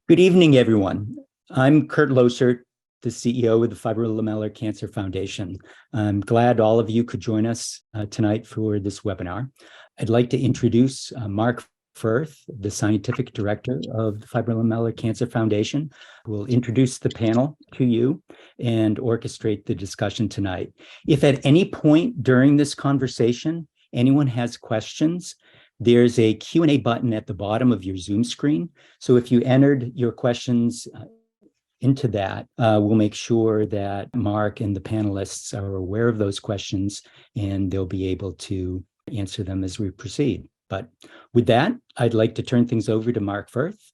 Good evening, everyone. I'm Kurt Loser, the CEO of the Fibrolamellar Cancer Foundation. I'm glad all of you could join us tonight for this webinar. I'd like to introduce Mark Furth, the Scientific Director of the Fibrolamellar Cancer Foundation, who will introduce the panel to you and orchestrate the discussion tonight. If at any point during this conversation, anyone has questions, there's a Q&A button at the bottom of your Zoom screen. So if you entered your questions into that, we'll make sure that Mark and the panelists are aware of those questions and they'll be able to answer them as we proceed. But with that, I'd like to turn things over to Mark Furth,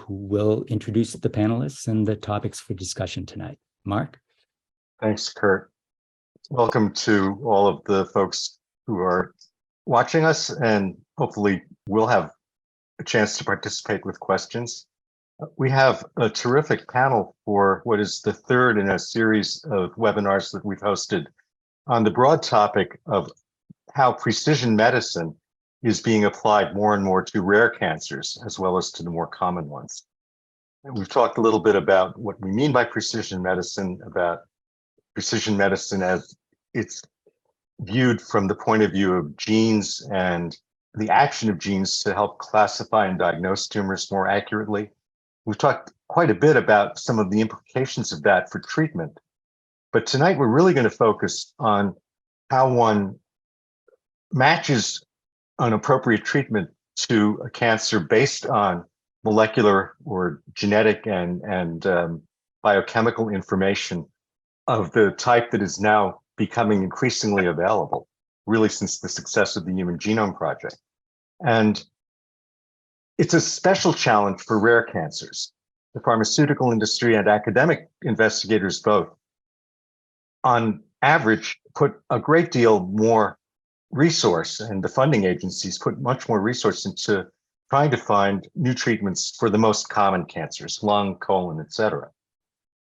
who will introduce the panelists and the topics for discussion tonight. Mark? Thanks, Kurt. Welcome to all of the folks who are watching us, and hopefully we'll have a chance to participate with questions. We have a terrific panel for what is the third in a series of webinars that we've hosted on the broad topic of how precision medicine is being applied more and more to rare cancers, as well as to the more common ones. And we've talked a little bit about what we mean by precision medicine, about precision medicine as it's viewed from the point of view of genes and the action of genes to help classify and diagnose tumors more accurately. We've talked quite a bit about some of the implications of that for treatment. But tonight we're really going to focus on how one matches an appropriate treatment to a cancer based on molecular or genetic and biochemical information of the type that is now becoming increasingly available, really since the success of the Human Genome Project. And it's a special challenge for rare cancers. The pharmaceutical industry and academic investigators both, on average, put a great deal more resource, and the funding agencies put much more resource into trying to find new treatments for the most common cancers, lung, colon, et cetera.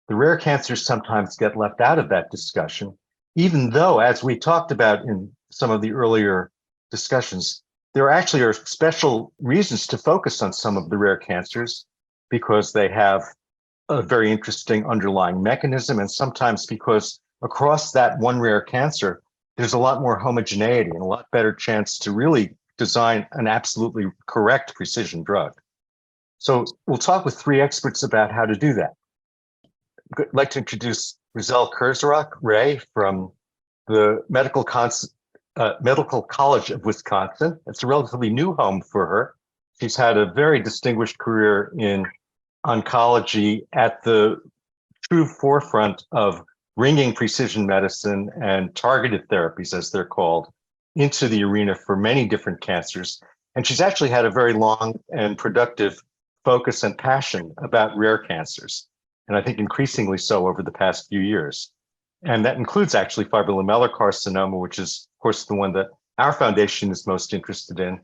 The rare cancers sometimes get left out of that discussion, even though, as we talked about in some of the earlier discussions, there actually are special reasons to focus on some of the rare cancers because they have a very interesting underlying mechanism, and sometimes because across that one rare cancer, there's a lot more homogeneity and a lot better chance to really design an absolutely correct precision drug. So we'll talk with three experts about how to do that. I'd like to introduce Razelle Kurzrock Ray from the Medical College of Wisconsin. It's a relatively new home for her. She's had a very distinguished career in oncology at the true forefront of bringing precision medicine and targeted therapies, as they're called, into the arena for many different cancers. And she's actually had a very long and productive focus and passion about rare cancers, and I think increasingly so over the past few years. And that includes actually fibrolamellar carcinoma, which is, of course, the one that our foundation is most interested in.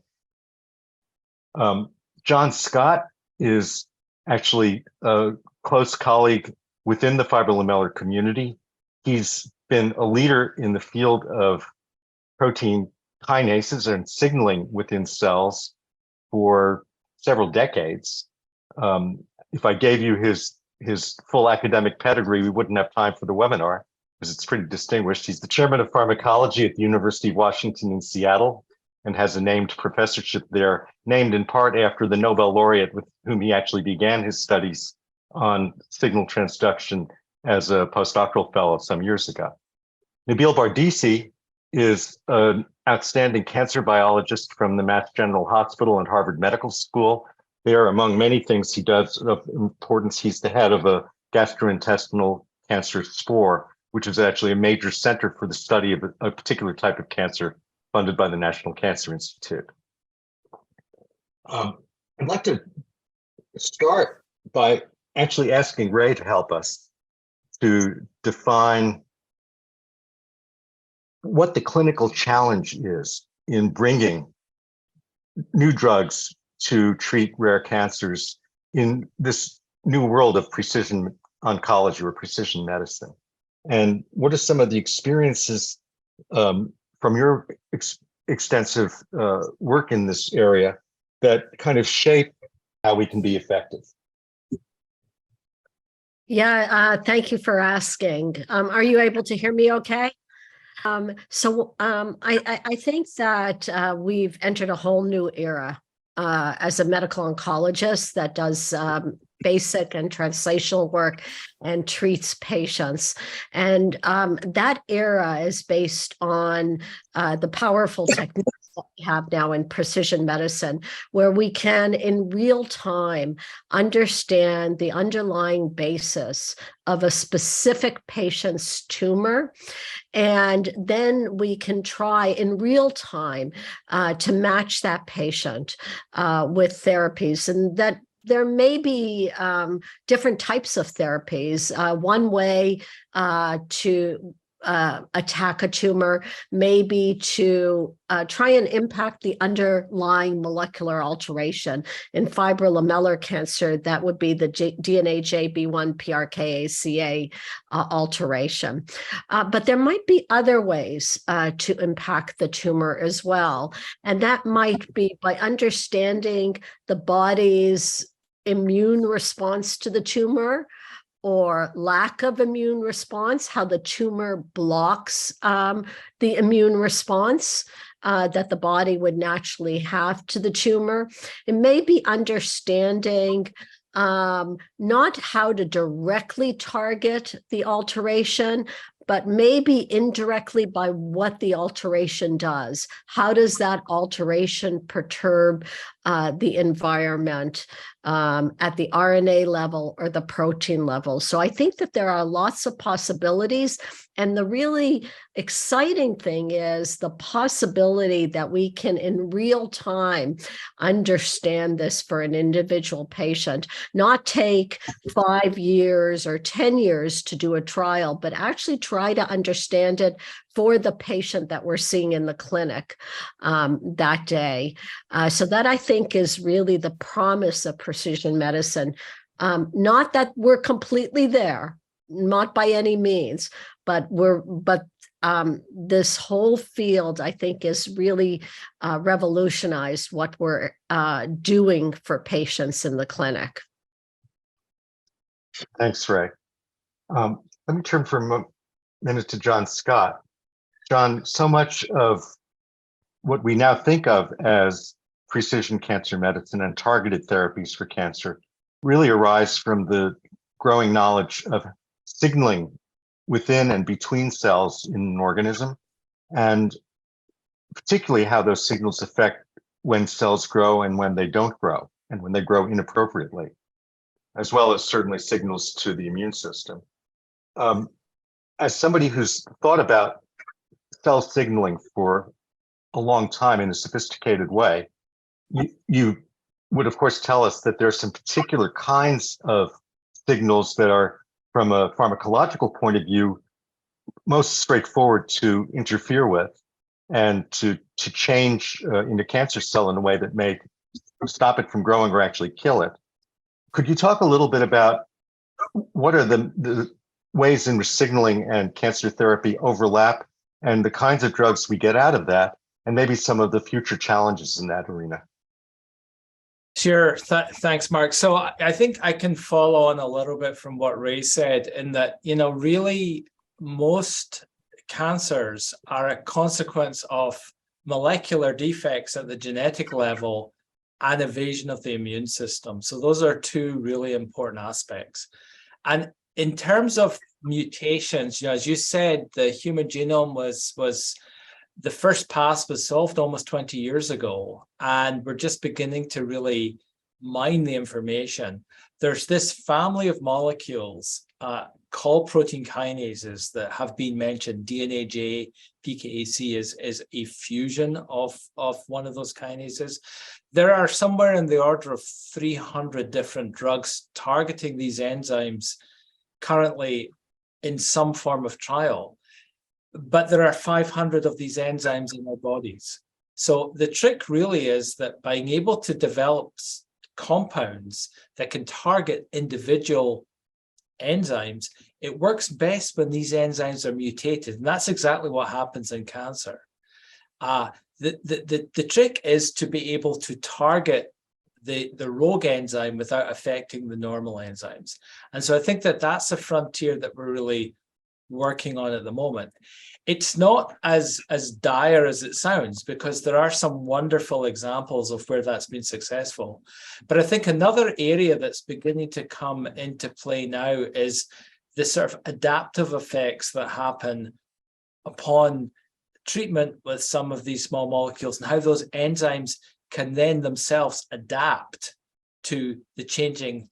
John Scott is actually a close colleague within the fibrolamellar community. He's been a leader in the field of protein kinases and signaling within cells for several decades. If I gave you his full academic pedigree, we wouldn't have time for the webinar because it's pretty distinguished. He's the chairman of pharmacology at the University of Washington in Seattle and has a named professorship there, named in part after the Nobel laureate with whom he actually began his studies on signal transduction as a postdoctoral fellow some years ago. Nabil Bardisi is an outstanding cancer biologist from the Mass General Hospital and Harvard Medical School. There, among many things he does of importance, he's the head of a gastrointestinal cancer spore, which is actually a major center for the study of a particular type of cancer funded by the National Cancer Institute. I'd like to start by actually asking Ray to help us to define what the clinical challenge is in bringing new drugs to treat rare cancers in this new world of precision oncology or precision medicine. And what are some of the experiences from your extensive work in this area that kind of shape how we can be effective? Thank you for asking. Are you able to hear me okay? I think that we've entered a whole new era as a medical oncologist that does basic and translational work and treats patients. And that era is based on the powerful techniques that we have now in precision medicine, where we can in real time understand the underlying basis of a specific patient's tumor. And then we can try in real time to match that patient with therapies. And that there may be different types of therapies. One way to attack a tumor may be to try and impact the underlying molecular alteration. In fibrolamellar cancer, that would be the DNA JB1 PRKACA alteration. But there might be other ways to impact the tumor as well. And that might be by understanding the body's immune response to the tumor, or lack of immune response, how the tumor blocks the immune response that the body would naturally have to the tumor. It may be understanding not how to directly target the alteration, but maybe indirectly by what the alteration does. How does that alteration perturb the environment at the RNA level or the protein level? So I think that there are lots of possibilities. And the really exciting thing is the possibility that we can in real time understand this for an individual patient, not take 5 years or 10 years to do a trial, but actually try to understand it for the patient that we're seeing in the clinic that day. So that, I think, is really the promise of precision medicine. Not that we're completely there, not by any means, but this whole field, I think, is really revolutionized what we're doing for patients in the clinic. Thanks, Ray. Let me turn for a minute to John Scott. John, so much of what we now think of as precision cancer medicine and targeted therapies for cancer really arise from the growing knowledge of signaling within and between cells in an organism, and particularly how those signals affect when cells grow and when they don't grow, and when they grow inappropriately, as well as certainly signals to the immune system. As somebody who's thought about cell signaling for a long time in a sophisticated way, you would, of course, tell us that there are some particular kinds of signals that are, from a pharmacological point of view, most straightforward to interfere with and to change in a cancer cell in a way that may stop it from growing or actually kill it. Could you talk a little bit about what are the ways in which signaling and cancer therapy overlap, and the kinds of drugs we get out of that, and maybe some of the future challenges in that arena? Sure. Thanks, Mark. So I think I can follow on a little bit from what Ray said, in that, really most cancers are a consequence of molecular defects at the genetic level and evasion of the immune system. So those are two really important aspects. And in terms of mutations, as you said, the human genome was the first pass was solved almost 20 years ago, and we're just beginning to really mine the information. There's this family of molecules called protein kinases that have been mentioned. DNAJ PKAC is a fusion of one of those kinases. There are somewhere in the order of 300 different drugs targeting these enzymes currently in some form of trial. But there are 500 of these enzymes in our bodies. So the trick really is that by being able to develop compounds that can target individual enzymes, it works best when these enzymes are mutated. And that's exactly what happens in cancer. The trick is to be able to target the rogue enzyme without affecting the normal enzymes. And so I think that that's a frontier that we're really working on at the moment. It's not as dire as it sounds, because there are some wonderful examples of where that's been successful. But I think another area that's beginning to come into play now is the sort of adaptive effects that happen upon treatment with some of these small molecules, and how those enzymes can then themselves adapt to the changing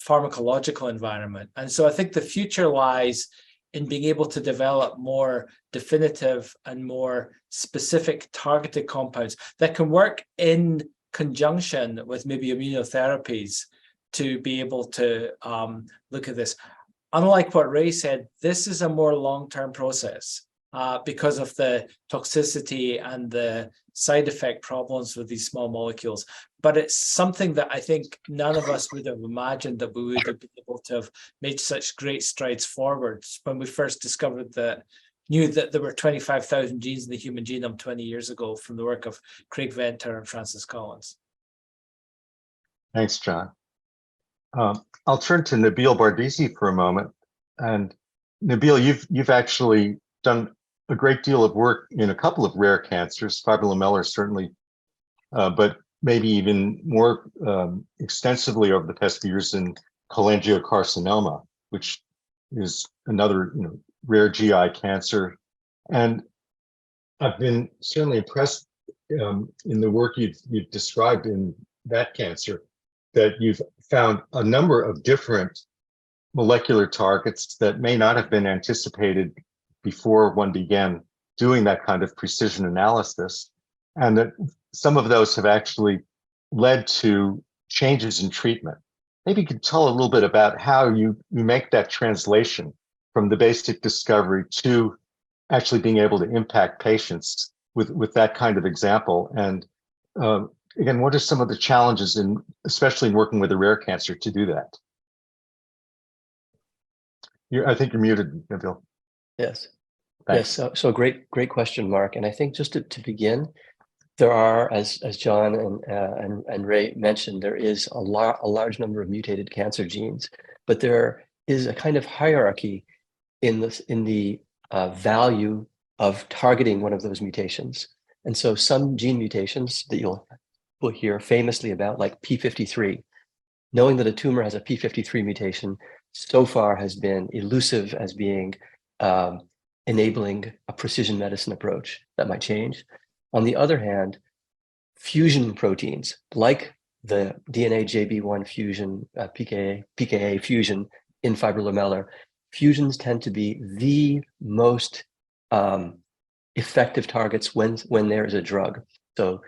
pharmacological environment. And so I think the future lies in being able to develop more definitive and more specific targeted compounds that can work in conjunction with maybe immunotherapies to be able to look at this. Unlike what Ray said, this is a more long-term process because of the toxicity and the side effect problems with these small molecules. But it's something that I think none of us would have imagined that we would have been able to have made such great strides forwards when we first discovered knew that there were 25,000 genes in the human genome 20 years ago from the work of Craig Venter and Francis Collins. Thanks, John. I'll turn to Nabil Bardisi for a moment. And Nabeel, you've actually done a great deal of work in a couple of rare cancers, fibrolamellar certainly, but maybe even more extensively over the past few years in cholangiocarcinoma, which is another rare GI cancer. And I've been certainly impressed in the work you've described in that cancer, that you've found a number of different molecular targets that may not have been anticipated before one began doing that kind of precision analysis, and that some of those have actually led to changes in treatment. Maybe you could tell a little bit about how you make that translation from the basic discovery to actually being able to impact patients with that kind of example. And again, what are some of the challenges especially in working with a rare cancer to do that? I think you're muted, Nabil. Yes. Thanks. Yes. So great question, Mark. And I think just to begin, there are, as John and Ray mentioned, there is a large number of mutated cancer genes, but there is a kind of hierarchy in the value of targeting one of those mutations. And so some gene mutations that you'll hear famously about, like P53, knowing that a tumor has a P53 mutation so far has been elusive as being enabling a precision medicine approach. That might change. On the other hand, fusion proteins like the DNA JB1 fusion, PKA fusion in fibrolamellar, fusions tend to be the most effective targets when there is a drug. So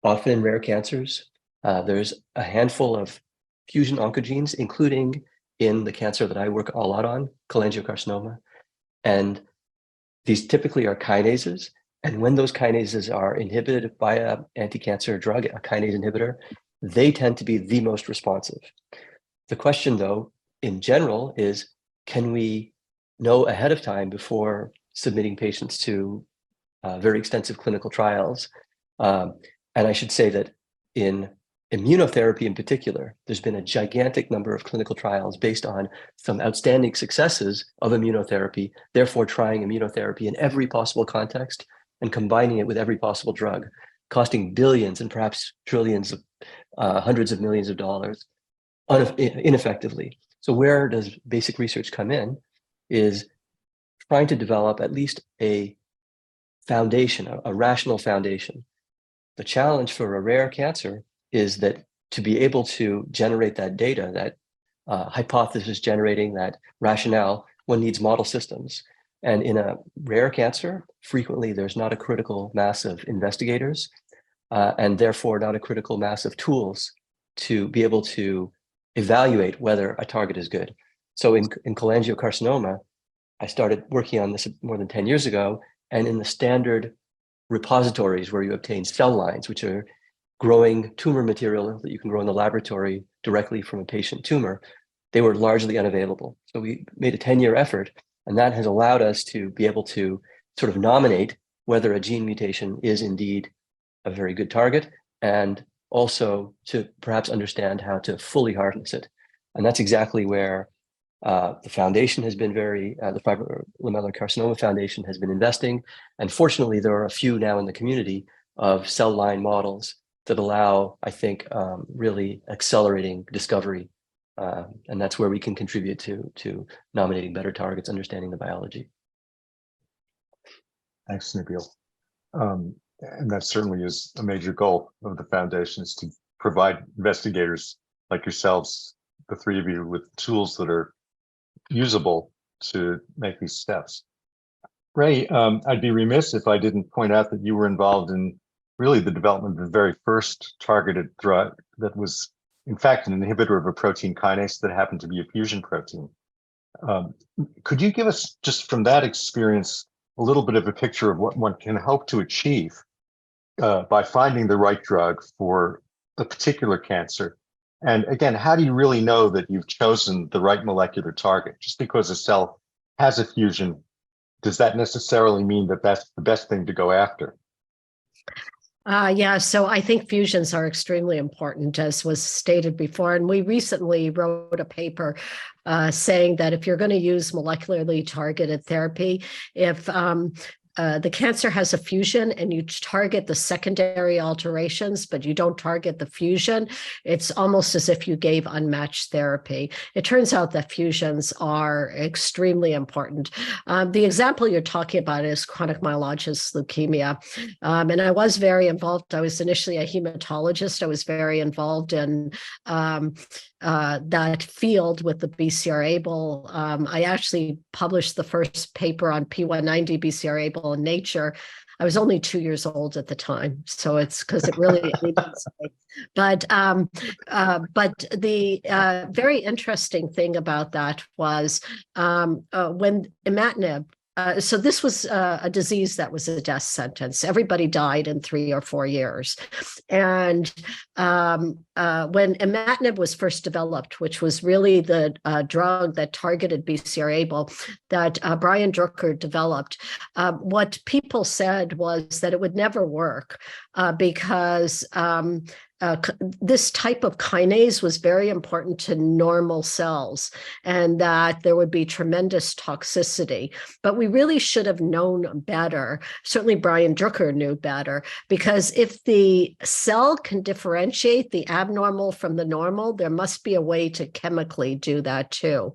often in rare cancers, there's a handful of fusion oncogenes, including in the cancer that I work a lot on, cholangiocarcinoma. And these typically are kinases. And when those kinases are inhibited by an anti-cancer drug, a kinase inhibitor, they tend to be the most responsive. The question, though, in general, is can we know ahead of time before submitting patients to very extensive clinical trials? And I should say that in immunotherapy in particular, there's been a gigantic number of clinical trials based on some outstanding successes of immunotherapy, therefore trying immunotherapy in every possible context and combining it with every possible drug, costing billions and perhaps trillions of hundreds of millions of dollars ineffectively. So where does basic research come in is trying to develop at least a foundation, a rational foundation. The challenge for a rare cancer is that to be able to generate that data, that hypothesis generating, that rationale, one needs model systems. And in a rare cancer, frequently there's not a critical mass of investigators and therefore not a critical mass of tools to be able to evaluate whether a target is good. So in cholangiocarcinoma, I started working on this more than 10 years ago, and in the standard repositories where you obtain cell lines, which are growing tumor material that you can grow in the laboratory directly from a patient tumor, they were largely unavailable. So we made a 10-year effort, and that has allowed us to be able to sort of nominate whether a gene mutation is indeed a very good target and also to perhaps understand how to fully harness it. And that's exactly where the foundation has been the Fibrolamellar Carcinoma Foundation has been investing. And fortunately, there are a few now in the community of cell line models that allow, I think, really accelerating discovery. And that's where we can contribute to nominating better targets, understanding the biology. Thanks, Nabeel. And that certainly is a major goal of the foundation, is to provide investigators like yourselves, the three of you, with tools that are usable to make these steps. Ray, I'd be remiss if I didn't point out that you were involved in really the development of the very first targeted drug that was, in fact, an inhibitor of a protein kinase that happened to be a fusion protein. Could you give us, just from that experience, a little bit of a picture of what one can hope to achieve by finding the right drug for a particular cancer? And again, how do you really know that you've chosen the right molecular target? Just because a cell has a fusion, does that necessarily mean that that's the best thing to go after? Yeah, so I think fusions are extremely important, as was stated before. And we recently wrote a paper saying that if you're going to use molecularly targeted therapy, if the cancer has a fusion and you target the secondary alterations, but you don't target the fusion, it's almost as if you gave unmatched therapy. It turns out that fusions are extremely important. The example you're talking about is chronic myelogenous leukemia. And I was very involved. I was initially a hematologist. I was very involved in that field with the BCR-ABL. I actually published the first paper on P190 BCR-ABL in Nature. I was only 2 years old at the time, so it's because it really ages me. But the very interesting thing about that was when imatinib. So this was a disease that was a death sentence. Everybody died in 3 or 4 years. And when imatinib was first developed, which was really the drug that targeted BCR-ABL that Brian Drucker developed, what people said was that it would never work because this type of kinase was very important to normal cells and that there would be tremendous toxicity. But we really should have known better. Certainly Brian Drucker knew better, because if the cell can differentiate the abnormal from the normal, there must be a way to chemically do that too.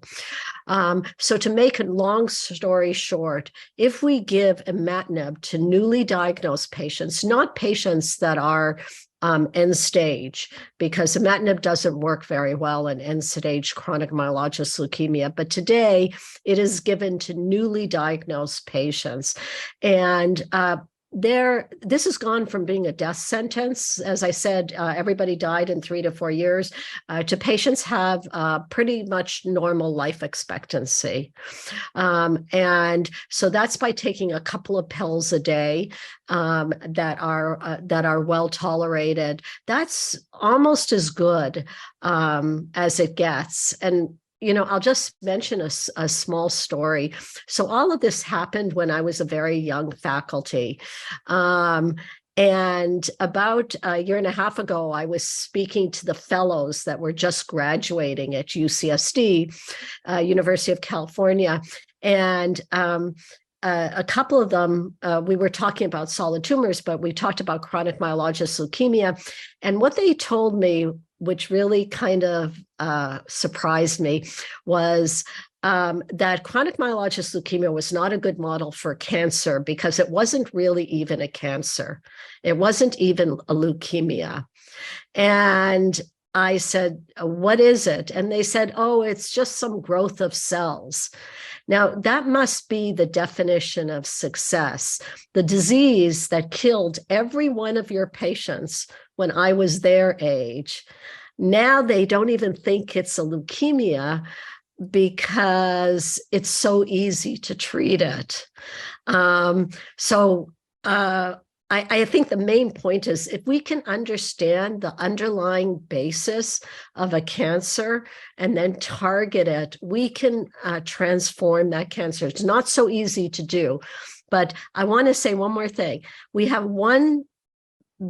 So to make a long story short, if we give imatinib to newly diagnosed patients, not patients that are end stage, because imatinib doesn't work very well in end stage chronic myelogenous leukemia, but today it is given to newly diagnosed patients. And this has gone from being a death sentence, as I said, everybody died in 3 to 4 years, to patients have pretty much normal life expectancy. And so that's by taking a couple of pills a day that are well tolerated. That's almost as good as it gets. And I'll just mention a small story. So all of this happened when I was a very young faculty. And about a year and a half ago, I was speaking to the fellows that were just graduating at UCSD, University of California. And a couple of them, we were talking about solid tumors, but we talked about chronic myelogenous leukemia. And what they told me, which really kind of surprised me, was that chronic myelogenous leukemia was not a good model for cancer because it wasn't really even a cancer. It wasn't even a leukemia. And I said, what is it? And they said, oh, it's just some growth of cells. Now, that must be the definition of success. The disease that killed every one of your patients when I was their age, now they don't even think it's a leukemia because it's so easy to treat it. I think the main point is if we can understand the underlying basis of a cancer and then target it, we can transform that cancer. It's not so easy to do. But I want to say one more thing. We have one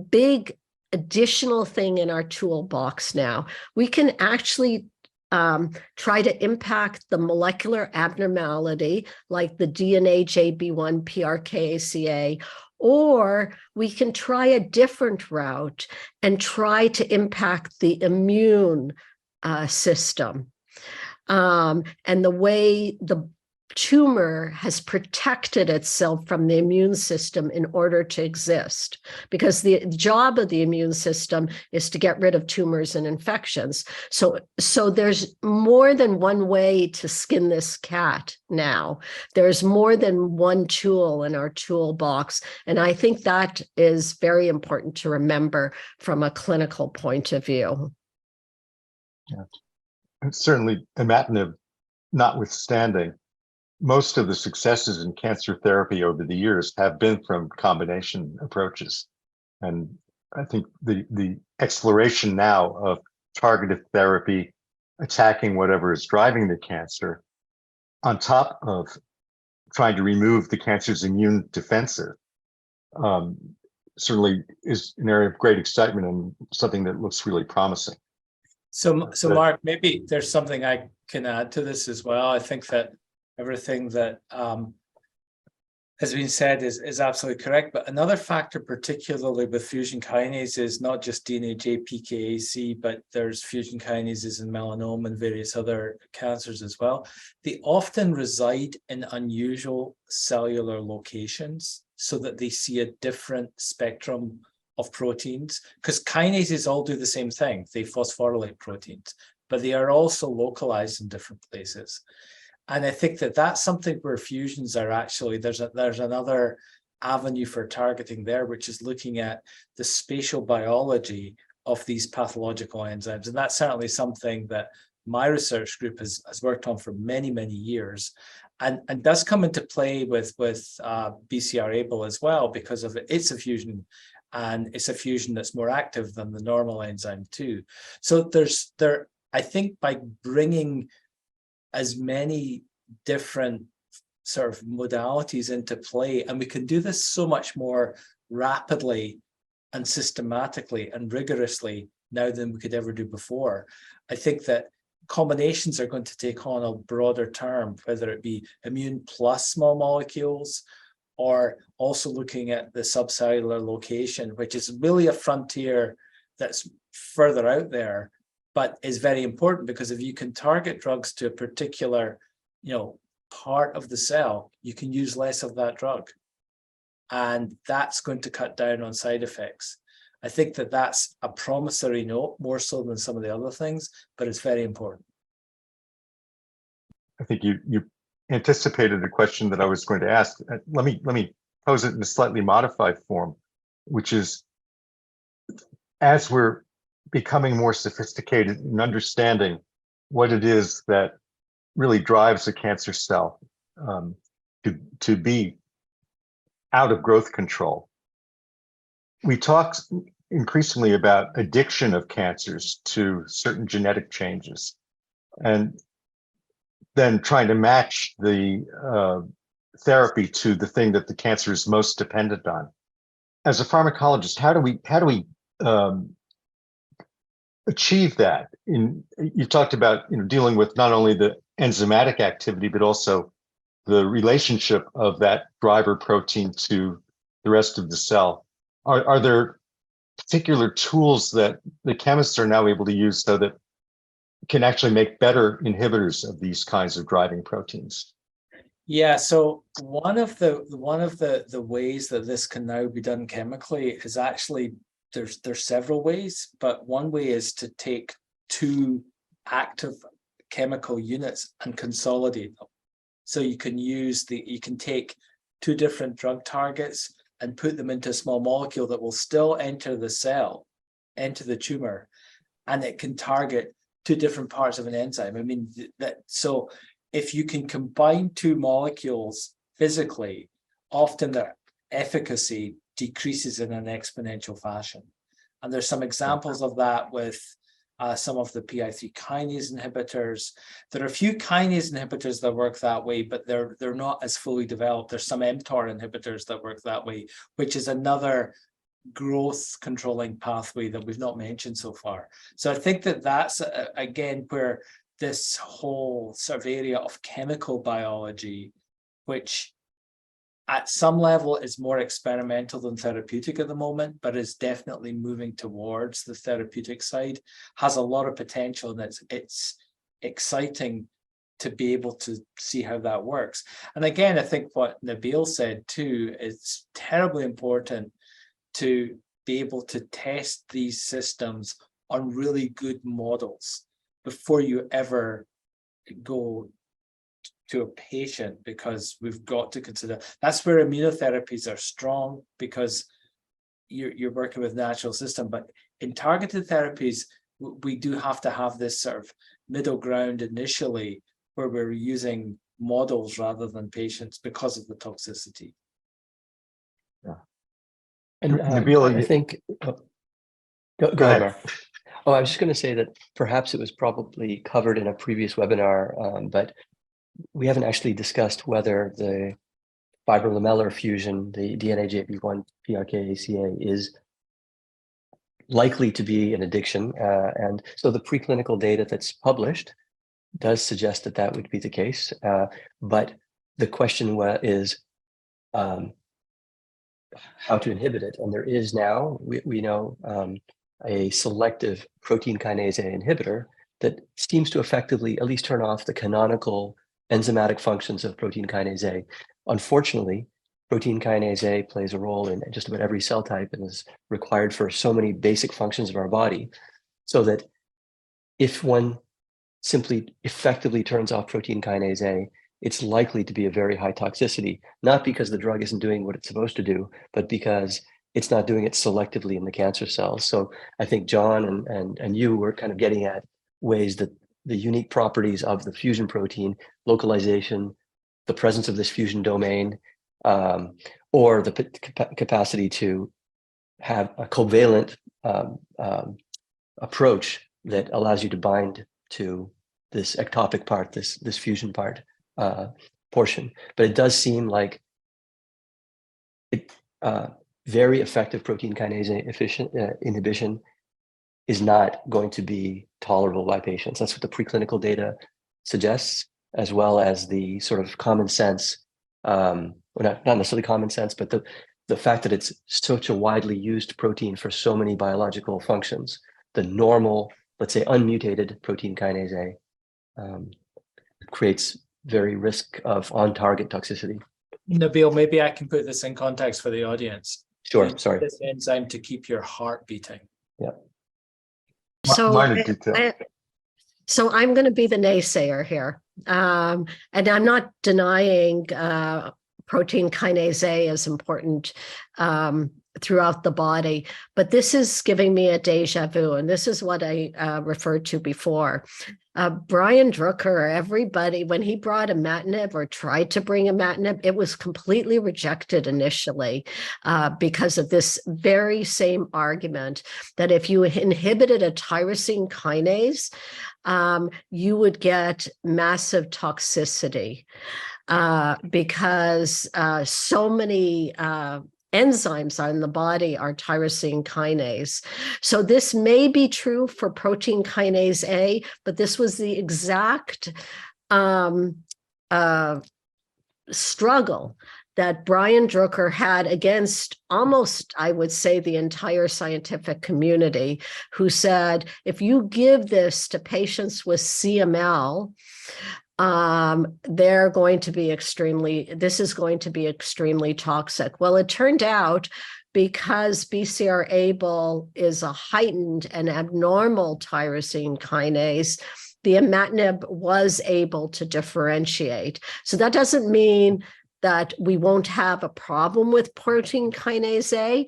big additional thing in our toolbox now. We can actually try to impact the molecular abnormality like the DNA JB1 PRKACA, or we can try a different route and try to impact the immune system. And the way the tumor has protected itself from the immune system in order to exist, because the job of the immune system is to get rid of tumors and infections. So there's more than one way to skin this cat now. There's more than one tool in our toolbox. And I think that is very important to remember from a clinical point of view. Yeah. And certainly imatinib notwithstanding, most of the successes in cancer therapy over the years have been from combination approaches. And I think the exploration now of targeted therapy, attacking whatever is driving the cancer, on top of trying to remove the cancer's immune defensive, certainly is an area of great excitement and something that looks really promising. So Mark, maybe there's something I can add to this as well. I think that everything that has been said is absolutely correct. But another factor, particularly with fusion kinases, is not just DNA JPKAC, but there's fusion kinases in melanoma and various other cancers as well. They often reside in unusual cellular locations so that they see a different spectrum of proteins, because kinases all do the same thing. They phosphorylate proteins, but they are also localized in different places. And I think that that's something where fusions are actually, there's another avenue for targeting there, which is looking at the spatial biology of these pathological enzymes. And that's certainly something that my research group has worked on for many, many years, and does come into play with BCR-ABL as well, because of it's a fusion, and it's a fusion that's more active than the normal enzyme too. So I think by bringing as many different sort of modalities into play, and we can do this so much more rapidly and systematically and rigorously now than we could ever do before. I think that combinations are going to take on a broader term, whether it be immune plus small molecules, or also looking at the subcellular location, which is really a frontier that's further out there, but is very important, because if you can target drugs to a particular, part of the cell, you can use less of that drug. And that's going to cut down on side effects. I think that that's a promissory note, more so than some of the other things, but it's very important. I think you anticipated a question that I was going to ask. Let me pose it in a slightly modified form, which is, as we're becoming more sophisticated in understanding what it is that really drives a cancer cell to be out of growth control, we talk increasingly about addiction of cancers to certain genetic changes, and then trying to match the therapy to the thing that the cancer is most dependent on. As a pharmacologist, how do we achieve that? You talked about dealing with not only the enzymatic activity, but also the relationship of that driver protein to the rest of the cell. Are there particular tools that the chemists are now able to use so that can actually make better inhibitors of these kinds of driving proteins? Yeah, so one of the ways that this can now be done chemically is actually, there's several ways, but one way is to take two active chemical units and consolidate them. So you can take two different drug targets and put them into a small molecule that will still enter the cell, enter the tumor, and it can target two different parts of an enzyme. I mean, so if you can combine two molecules physically, often their efficacy decreases in an exponential fashion. And there's some examples of that with some of the PI3 kinase inhibitors. There are a few kinase inhibitors that work that way, but they're not as fully developed. There's some mTOR inhibitors that work that way, which is another growth controlling pathway that we've not mentioned so far. So I think that that's again where this whole sort of area of chemical biology, which at some level is more experimental than therapeutic at the moment, but is definitely moving towards the therapeutic side, has a lot of potential, and it's exciting to be able to see how that works. And again, I think what Nabeel said too is terribly important, to be able to test these systems on really good models before you ever go to a patient, because we've got to consider that's where immunotherapies are strong, because you're working with natural system. But in targeted therapies, we do have to have this sort of middle ground initially, where we're using models rather than patients because of the toxicity. Yeah. And Nabeel, I think, go ahead, Mark. Oh, I was just going to say that perhaps it was probably covered in a previous webinar, but we haven't actually discussed whether the fibrolamellar fusion, the DNA-JP1 PRKACA, is likely to be an addiction. And so the preclinical data that's published does suggest that that would be the case. But the question is how to inhibit it. And there is now, we know, a selective protein kinase A inhibitor that seems to effectively at least turn off the canonical enzymatic functions of protein kinase A. Unfortunately, protein kinase A plays a role in just about every cell type and is required for so many basic functions of our body, so that if one simply effectively turns off protein kinase A, it's likely to be a very high toxicity, not because the drug isn't doing what it's supposed to do, but because it's not doing it selectively in the cancer cells. So I think John and you were kind of getting at ways that the unique properties of the fusion protein, localization, the presence of this fusion domain, or the capacity to have a covalent approach that allows you to bind to this ectopic part, this fusion part portion. But it does seem like very effective protein kinase inhibition is not going to be tolerable by patients. That's what the preclinical data suggests, as well as the sort of common sense, or not necessarily common sense, but the fact that it's such a widely used protein for so many biological functions. The normal, let's say, unmutated protein kinase A creates very risk of on-target toxicity. Nabeel, maybe I can put this in context for the audience. Sure, sorry. This enzyme to keep your heart beating. Yeah. Minor detail. So I'm going to be the naysayer here. And I'm not denying protein kinase A is important throughout the body, but this is giving me a deja vu. And this is what I referred to before. Brian Drucker, everybody, when he brought imatinib or tried to bring imatinib, it was completely rejected initially because of this very same argument that if you inhibited a tyrosine kinase, you would get massive toxicity because so many enzymes in the body are tyrosine kinase. So this may be true for protein kinase A, but this was the exact struggle that Brian Drucker had against almost, I would say, the entire scientific community, who said, if you give this to patients with CML, they're going to be this is going to be extremely toxic. Well, it turned out, because BCR-ABL is a heightened and abnormal tyrosine kinase, the imatinib was able to differentiate. So that doesn't mean that we won't have a problem with protein kinase A,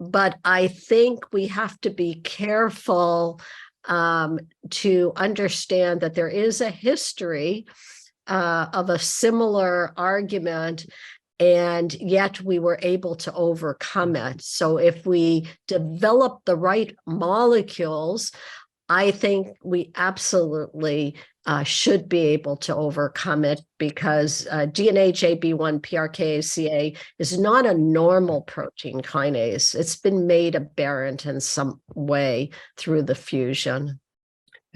but I think we have to be careful to understand that there is a history of a similar argument, and yet we were able to overcome it. So if we develop the right molecules, I think we absolutely should be able to overcome it because DNA JB1 PRKACA is not a normal protein kinase. It's been made aberrant in some way through the fusion.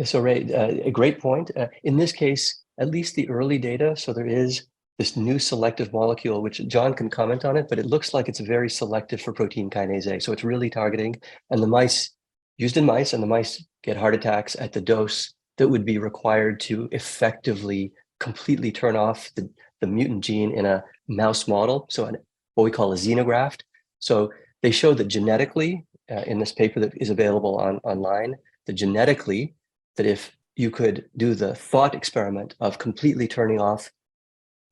So Ray, a great point. In this case, at least the early data, so there is this new selective molecule, which John can comment on it, but it looks like it's very selective for protein kinase A. So it's really targeting, and the mice, used in mice, and the mice get heart attacks at the dose that would be required to effectively completely turn off the mutant gene in a mouse model, so what we call a xenograft. So they show that genetically, in this paper that is available online, that genetically, that if you could do the thought experiment of completely turning off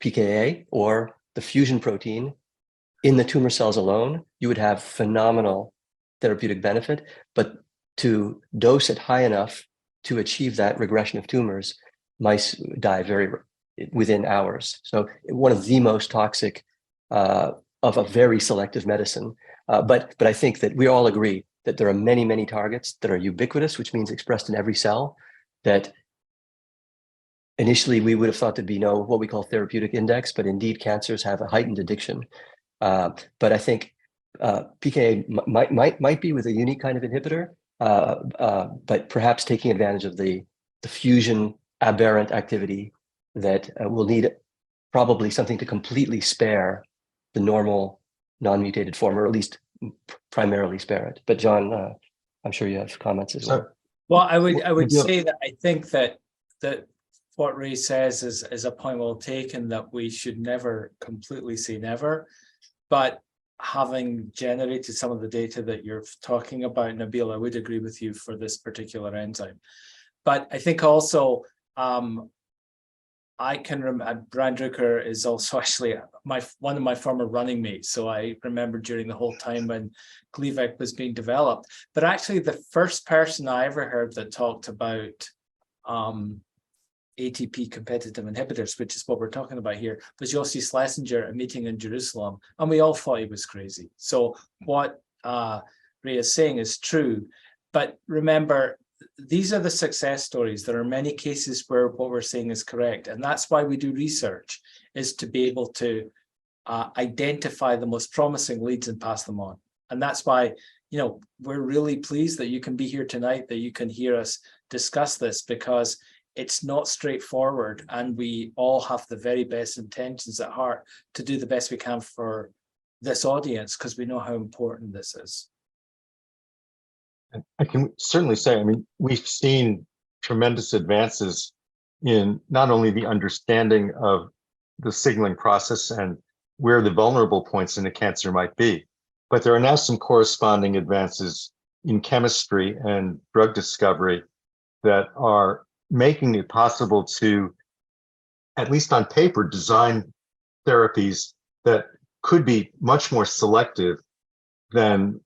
PKA or the fusion protein in the tumor cells alone, you would have phenomenal therapeutic benefit. But to dose it high enough to achieve that regression of tumors, mice die within hours. So one of the most toxic of a very selective medicine. But I think that we all agree that there are many, many targets that are ubiquitous, which means expressed in every cell, that initially we would have thought there'd be no what we call therapeutic index, but indeed cancers have a heightened addiction. But I think PKA might be with a unique kind of inhibitor, but perhaps taking advantage of the fusion aberrant activity that will need probably something to completely spare the normal non-mutated form, or at least primarily spare it. But John, I'm sure you have comments as well. Well, I would say that I think that what Ray says is a point well taken, that we should never completely say never. But having generated some of the data that you're talking about, Nabeel, I would agree with you for this particular enzyme. But I think also I can remember Brian Drucker is also actually one of my former running mates. So I remember during the whole time when Gleevec was being developed. But actually the first person I ever heard that talked about ATP competitive inhibitors, which is what we're talking about here, was Yossi Schlesinger at a meeting in Jerusalem. And we all thought he was crazy. So what Ray is saying is true. But remember, these are the success stories. There are many cases where what we're saying is correct. And that's why we do research, is to be able to identify the most promising leads and pass them on. And that's why, you know, we're really pleased that you can be here tonight, that you can hear us discuss this, because it's not straightforward. And we all have the very best intentions at heart to do the best we can for this audience, because we know how important this is. I can certainly say, I mean, we've seen tremendous advances in not only the understanding of the signaling process and where the vulnerable points in the cancer might be, but there are now some corresponding advances in chemistry and drug discovery that are making it possible to, at least on paper, design therapies that could be much more selective than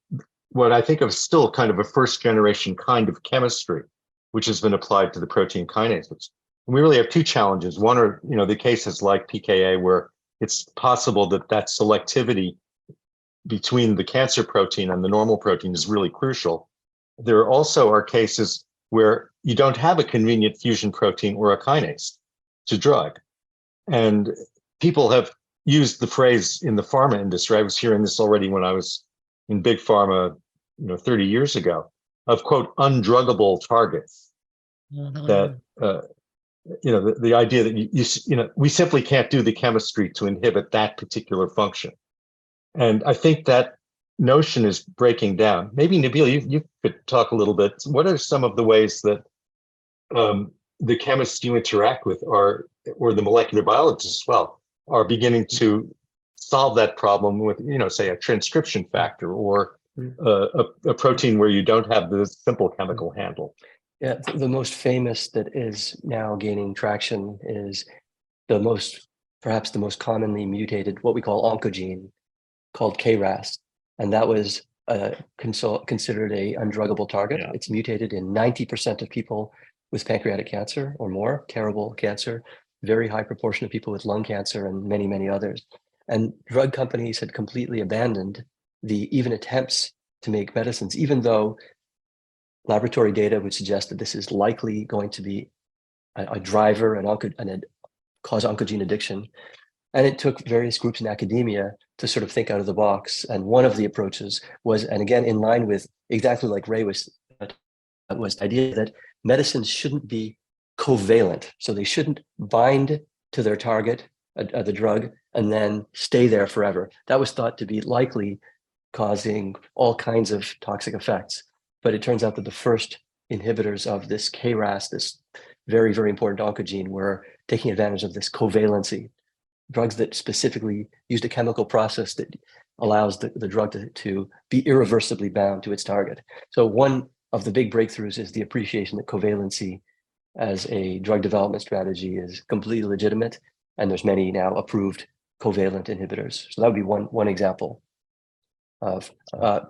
what I think of still kind of a first generation kind of chemistry, which has been applied to the protein kinases. And we really have two challenges. One are, you know, the cases like PKA, where it's possible that that selectivity between the cancer protein and the normal protein is really crucial. There also are cases where you don't have a convenient fusion protein or a kinase to drug. And people have used the phrase in the pharma industry. I was hearing this already when I was in big pharma, 30 years ago, of quote, undruggable targets. That, the idea that we simply can't do the chemistry to inhibit that particular function. And I think that notion is breaking down. Maybe Nabeel, you could talk a little bit. What are some of the ways that the chemists you interact with or the molecular biologists as well are beginning to solve that problem with, say a transcription factor or a protein where you don't have the simple chemical handle? Yeah, the most famous that is now gaining traction is perhaps the most commonly mutated, what we call oncogene, called KRAS. And that was considered a undruggable target. Yeah. It's mutated in 90% of people with pancreatic cancer or more, terrible cancer, very high proportion of people with lung cancer, and many, many others. And drug companies had completely abandoned even attempts to make medicines, even though laboratory data would suggest that this is likely going to be a driver and cause oncogene addiction. And it took various groups in academia to sort of think out of the box. And one of the approaches was, and again, in line with exactly like Ray was the idea that medicines shouldn't be covalent. So they shouldn't bind to their target, the drug, and then stay there forever. That was thought to be likely causing all kinds of toxic effects. But it turns out that the first inhibitors of this KRAS, this very, very important oncogene, were taking advantage of this covalency. Drugs that specifically used a chemical process that allows the drug to be irreversibly bound to its target. So one of the big breakthroughs is the appreciation that covalency as a drug development strategy is completely legitimate. And there's many now approved covalent inhibitors. So that would be one example of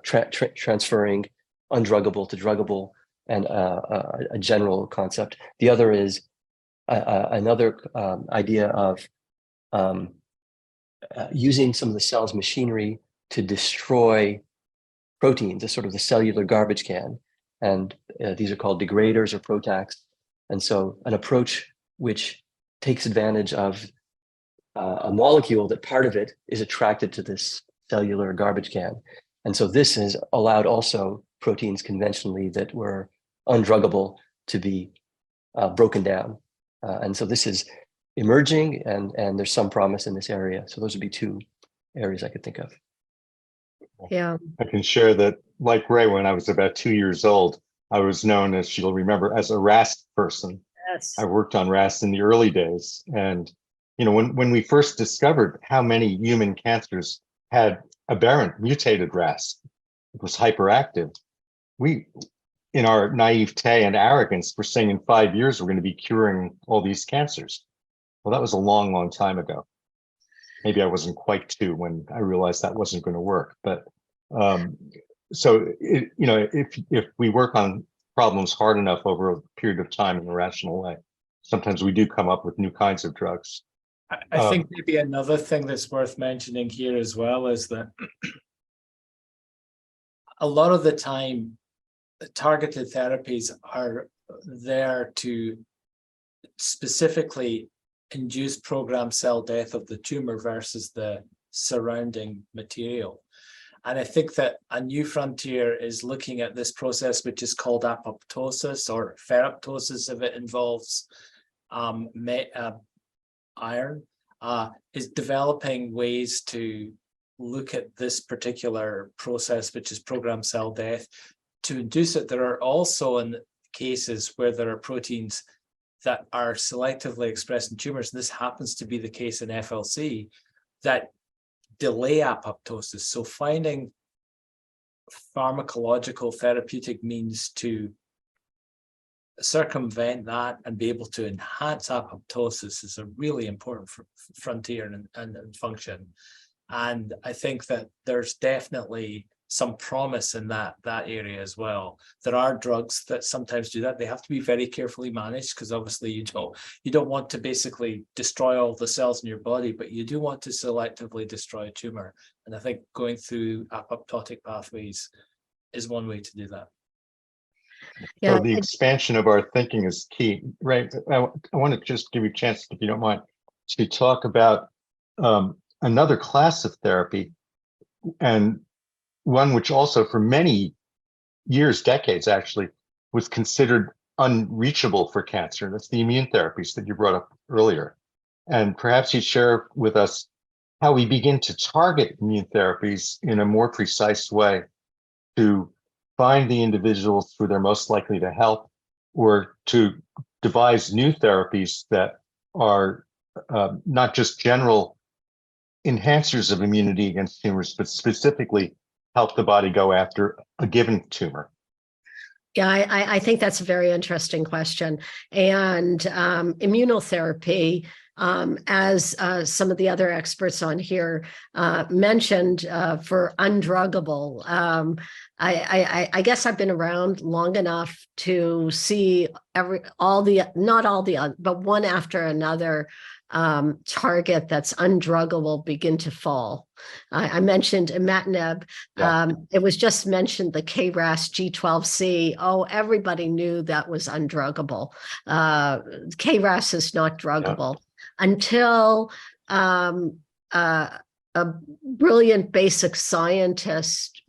transferring undruggable to druggable, and a general concept. The other is another idea of using some of the cell's machinery to destroy proteins, as sort of the cellular garbage can. And these are called degraders or PROTACs. And so an approach which takes advantage of a molecule that part of it is attracted to this cellular garbage can. And so this has allowed also proteins conventionally that were undruggable to be broken down. And so this is emerging, and there's some promise in this area. So those would be two areas I could think of. Yeah. I can share that, like Ray, when I was about 2 years old, I was known, as she'll remember, as a RAS person. Yes. I worked on RAS in the early days. And, you know, when we first discovered how many human cancers had aberrant mutated RAS, it was hyperactive. We, in our naivete and arrogance, were saying in 5 years, we're going to be curing all these cancers. Well, that was a long, long time ago. Maybe I wasn't quite 2 when I realized that wasn't going to work. But so, you know, if we work on problems hard enough over a period of time in a rational way, sometimes we do come up with new kinds of drugs. I think maybe another thing that's worth mentioning here as well is that a lot of the time, targeted therapies are there to specifically induce programmed cell death of the tumor versus the surrounding material. And I think that a new frontier is looking at this process, which is called apoptosis or ferroptosis, if it involves iron, is developing ways to look at this particular process, which is programmed cell death, to induce it. There are also in cases where there are proteins that are selectively expressed in tumors, and this happens to be the case in FLC, that delay apoptosis. So finding pharmacological therapeutic means to circumvent that and be able to enhance apoptosis is a really important frontier and function. And I think that there's definitely some promise in that area as well. There are drugs that sometimes do that. They have to be very carefully managed, because obviously you don't want to basically destroy all the cells in your body, but you do want to selectively destroy a tumor. And I think going through apoptotic pathways is one way to do that. Yeah. So the expansion of our thinking is key, right? I want to just give you a chance, if you don't mind, to talk about another class of therapy, and one which also for many years, decades actually, was considered unreachable for cancer. That's the immune therapies that you brought up earlier. And perhaps you'd share with us how we begin to target immune therapies in a more precise way to find the individuals who they're most likely to help, or to devise new therapies that are not just general enhancers of immunity against tumors, but specifically help the body go after a given tumor. Yeah, I think that's a very interesting question. And immunotherapy, as some of the other experts on here mentioned, for undruggable, I guess I've been around long enough to see but one after another target that's undruggable begin to fall. I mentioned imatinib. Yeah. It was just mentioned the KRAS G12C. Oh, everybody knew that was undruggable. KRAS is not druggable until a brilliant basic scientist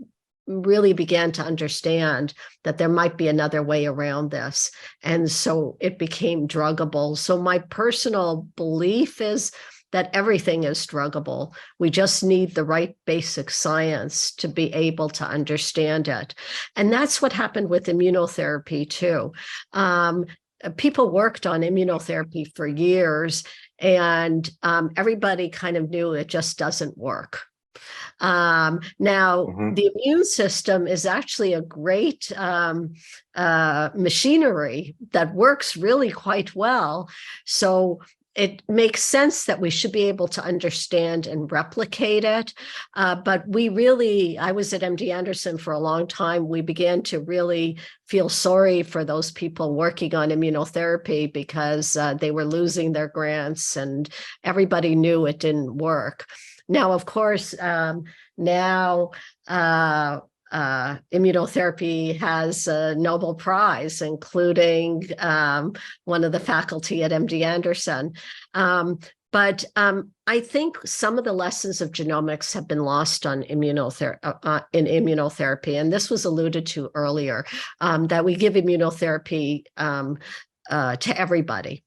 really began to understand that there might be another way around this. And so it became druggable. So my personal belief is that everything is druggable. We just need the right basic science to be able to understand it. And that's what happened with immunotherapy too. People worked on immunotherapy for years, and everybody kind of knew it just doesn't work. Now, the immune system is actually a great machinery that works really quite well. So it makes sense that we should be able to understand and replicate it. But I was at MD Anderson for a long time. We began to really feel sorry for those people working on immunotherapy because they were losing their grants and everybody knew it didn't work. Now, of course, immunotherapy has a Nobel Prize, including one of the faculty at MD Anderson. But I think some of the lessons of genomics have been lost on in immunotherapy, and this was alluded to earlier, that we give immunotherapy to everybody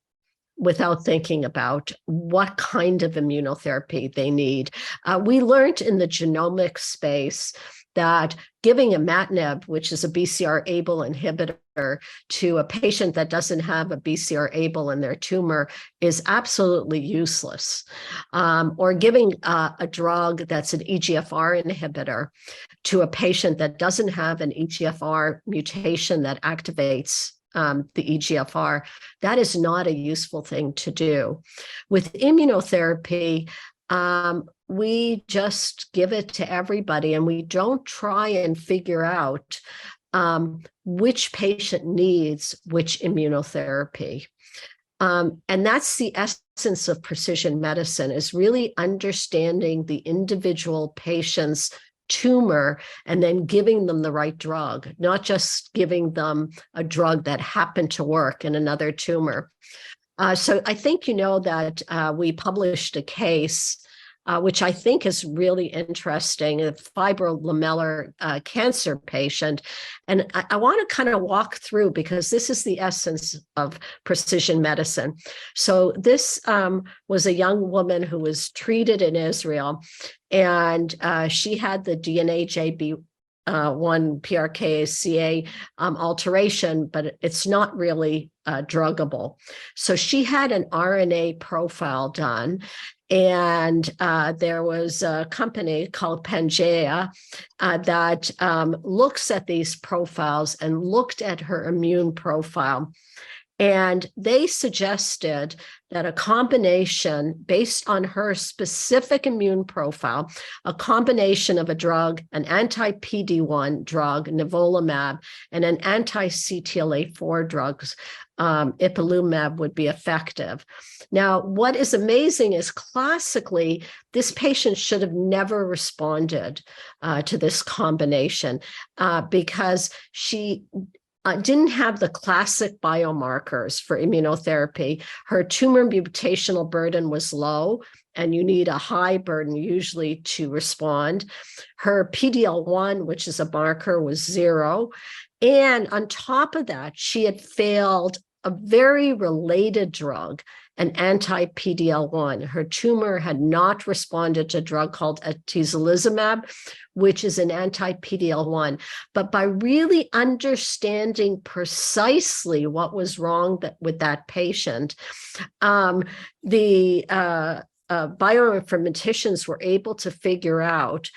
without thinking about what kind of immunotherapy they need. We learned in the genomic space that giving imatinib, which is a BCR-ABL inhibitor, to a patient that doesn't have a BCR-ABL in their tumor is absolutely useless. Or giving a drug that's an EGFR inhibitor to a patient that doesn't have an EGFR mutation that activates the EGFR, that is not a useful thing to do. With immunotherapy, we just give it to everybody, and we don't try and figure out which patient needs which immunotherapy. And that's the essence of precision medicine, is really understanding the individual patient's tumor and then giving them the right drug, not just giving them a drug that happened to work in another tumor. So I think you know that we published a case which I think is really interesting, a fibrolamellar cancer patient. And I want to kind of walk through, because this is the essence of precision medicine. So this was a young woman who was treated in Israel, and she had the DNA JB1 PRKACA alteration, but it's not really druggable. So she had an RNA profile done, and there was a company called Pangea that looks at these profiles and looked at her immune profile. And they suggested that a combination based on her specific immune profile, a combination of a drug, an anti-PD-1 drug, nivolumab, and an anti-CTLA-4 drugs, ipilimumab, would be effective. Now, what is amazing is classically, this patient should have never responded to this combination because she didn't have the classic biomarkers for immunotherapy. Her tumor mutational burden was low, and you need a high burden usually to respond. Her PD-L1, which is a marker, was 0. And on top of that, she had failed a very related drug, an anti-PD-L1. Her tumor had not responded to a drug called atezolizumab, which is an anti-PD-L1. But by really understanding precisely what was wrong with that patient, the bioinformaticians were able to figure out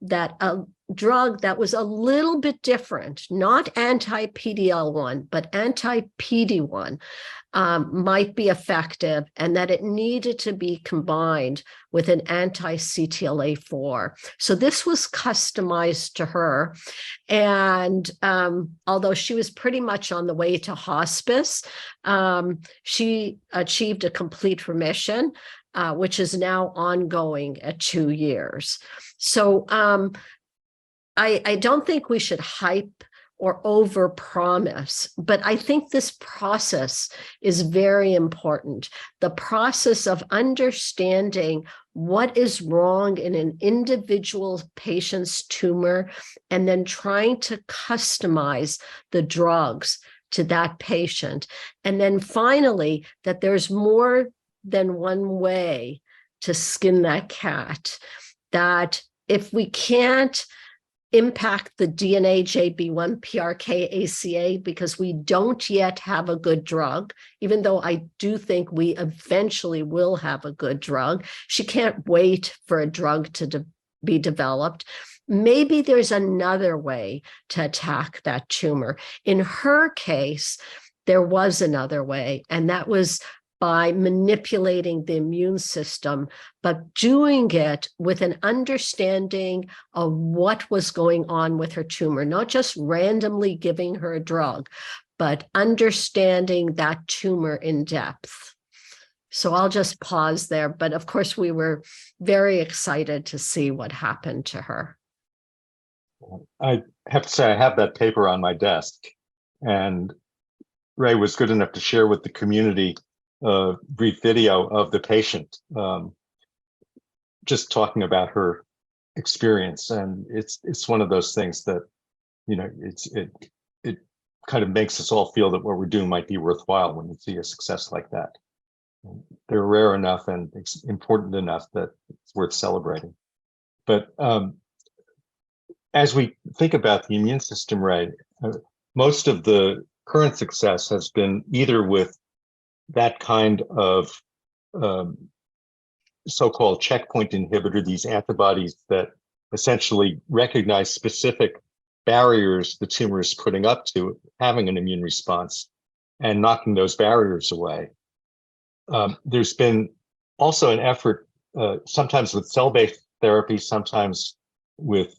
that a drug that was a little bit different, not anti-PD-L1, but anti-PD-1, might be effective, and that it needed to be combined with an anti-CTLA-4. So this was customized to her. And although she was pretty much on the way to hospice, she achieved a complete remission, which is now ongoing at 2 years. So I don't think we should hype or overpromise, but I think this process is very important. The process of understanding what is wrong in an individual patient's tumor, and then trying to customize the drugs to that patient. And then finally, that there's more than one way to skin that cat, that if we can't impact the DNA JB1 PRK ACA because we don't yet have a good drug, even though I do think we eventually will have a good drug. She can't wait for a drug to be developed. Maybe there's another way to attack that tumor. In her case, there was another way, and that was by manipulating the immune system, but doing it with an understanding of what was going on with her tumor, not just randomly giving her a drug, but understanding that tumor in depth. So I'll just pause there. But of course, we were very excited to see what happened to her. I have to say, I have that paper on my desk, and Ray was good enough to share with the community a brief video of the patient, just talking about her experience. And it's one of those things that, you know, it kind of makes us all feel that what we're doing might be worthwhile when you see a success like that. They're rare enough and it's important enough that it's worth celebrating. But as we think about the immune system, Ray, most of the current success has been either with that kind of so-called checkpoint inhibitor, these antibodies that essentially recognize specific barriers the tumor is putting up to having an immune response and knocking those barriers away. There's been also an effort, sometimes with cell-based therapy, sometimes with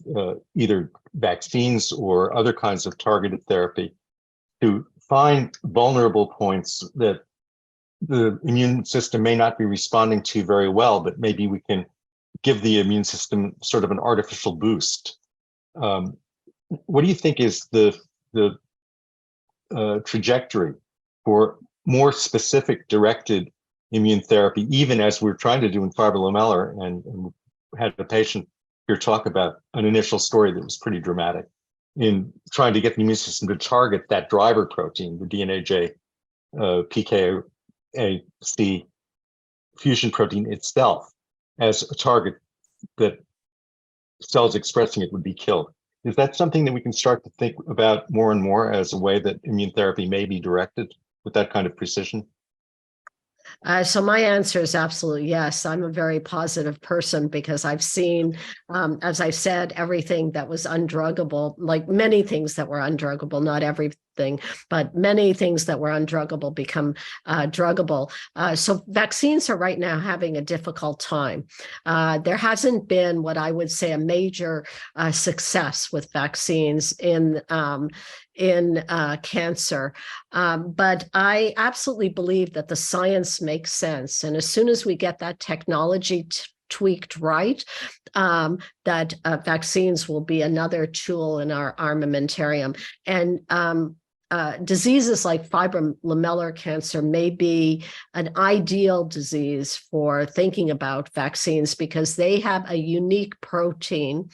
either vaccines or other kinds of targeted therapy, to find vulnerable points that the immune system may not be responding to very well, but maybe we can give the immune system sort of an artificial boost. What do you think is the trajectory for more specific directed immune therapy, even as we're trying to do in fibrolamellar, and had a patient here talk about an initial story that was pretty dramatic in trying to get the immune system to target that driver protein, the DNAJ PKAC fusion protein itself, as a target that cells expressing it would be killed. Is that something that we can start to think about more and more as a way that immune therapy may be directed with that kind of precision? So my answer is absolutely yes. I'm a very positive person because I've seen, as I said, everything that was undruggable, like many things that were undruggable, not everything, but many things that were undruggable become druggable. So vaccines are right now having a difficult time. There hasn't been what I would say a major success with vaccines in cancer. But I absolutely believe that the science makes sense. And as soon as we get that technology tweaked right, that vaccines will be another tool in our armamentarium. And diseases like fibrolamellar cancer may be an ideal disease for thinking about vaccines because they have a unique protein,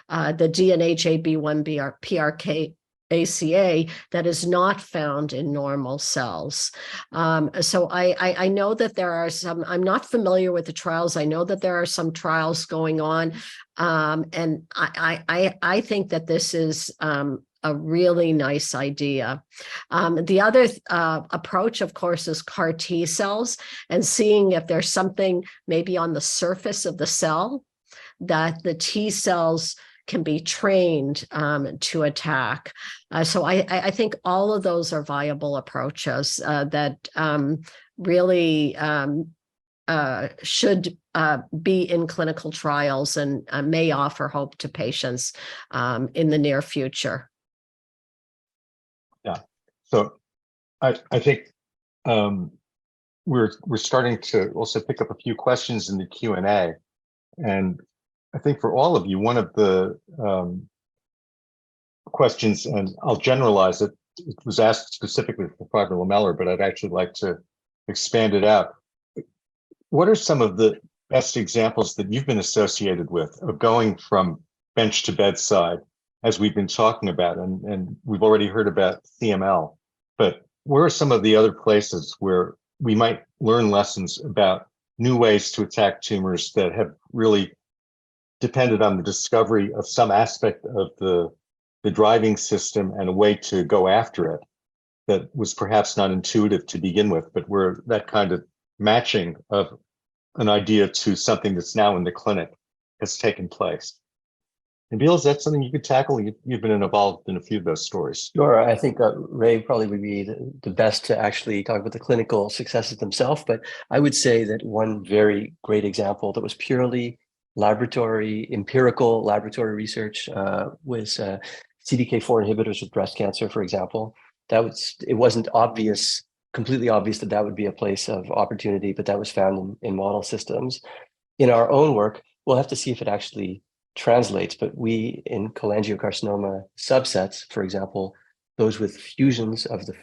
the DNAJB1 PRK ACA, that is not found in normal cells. So I know that there are some, I'm not familiar with the trials. I know that there are some trials going on. And I think that this is a really nice idea. The other approach, of course, is CAR T cells and seeing if there's something maybe on the surface of the cell that the T cells can be trained to attack. So I think all of those are viable approaches that really should be in clinical trials and may offer hope to patients in the near future. Yeah. So I think we're starting to also pick up a few questions in the Q&A, and I think for all of you, one of the questions, and I'll generalize it, it was asked specifically for fibrolamellar, but I'd actually like to expand it out. What are some of the best examples that you've been associated with of going from bench to bedside, as we've been talking about, and we've already heard about CML, but where are some of the other places where we might learn lessons about new ways to attack tumors that have really depended on the discovery of some aspect of the driving system and a way to go after it that was perhaps not intuitive to begin with, but where that kind of matching of an idea to something that's now in the clinic has taken place? Nabeel, is that something you could tackle? You've been involved in a few of those stories. Sure. I think Ray probably would be the best to actually talk about the clinical successes themselves. But I would say that one very great example that was purely empirical laboratory research was CDK4 inhibitors with breast cancer, for example. It wasn't completely obvious that would be a place of opportunity, but that was found in model systems. In our own work, we'll have to see if it actually translates, but we, in cholangiocarcinoma subsets, for example, those with fusions of the